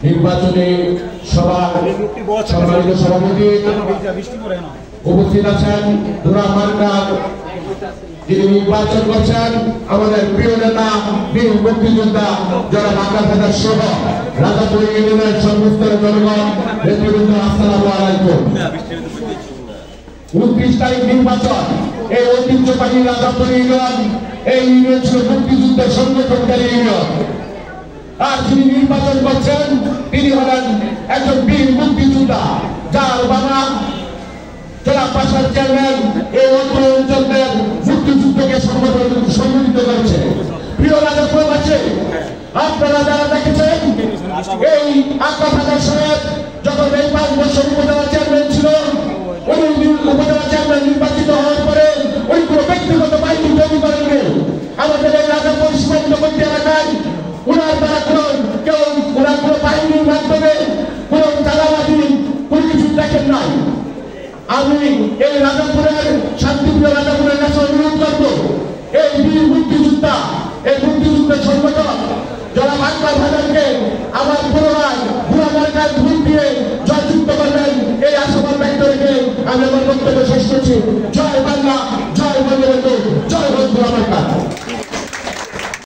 নির্বাচনী সভার সম্মানিত সভাপতি উপস্থিত আছেন। যিনি নির্বাচন করছেন আমাদের প্রিয় নেতা বীর মুক্তিযোদ্ধা যারা বাংলা ভাষার সহ রাজাপুর ইউনিয়নের সংস্থের জনগণ নেতৃবৃন্দ, আসসালামু আলাইকুম। 29 তারিখ নির্বাচন। এই ঐতিহ্যবাহী রাজাপুর ইউনিয়ন, এই ইউনিয়ন ছিল মুক্তিযুদ্ধের সংগঠনকারী ইউনিয়ন। আর যিনি নির্বাচন করছেন তিনি হলেন একজন বীর মুক্তিযোদ্ধা, যার বাবা জেলা প্রশাসন চেয়ারম্যান এই অঞ্চলের মুক্তিযুদ্ধকে সংগঠিত করেছে। প্রিয় রাজাপুরবাসী, আপনারা যারা দেখেছেন এই আক্তার হাজার সাহেব যখন এই 5 বছর উপজেলা চেয়ারম্যান ছিল, উনি উপজেলা চেয়ারম্যান নির্বাচিত হওয়ার পরে ওই কোনো ব্যক্তিগত বাহিনী তৈরি করেননি। আমাদের এই রাজাপুর সীমান্তবর্তী এলাকায় ওনার দ্বারা কোনো বাহিনীর মাধ্যমে কোন চাঁদাবাজি কোনো কিছু দেখেন নাই। আমি এই রাজাপুরের শান্তিপ্রিয় রাজাপুরের কাছে অনুরোধ করবো, এই বীর মুক্তিযোদ্ধা, এই মুক্তিযুদ্ধের সংগঠন যারা বাংলা ভাষাকে আমার পুনরায় ভুলামার্কার ভুল দিয়ে জয়যুক্ত করলেন, এই আশাবাদ ব্যক্ত রেখে আমি আমার বক্তব্য শেষ করছি।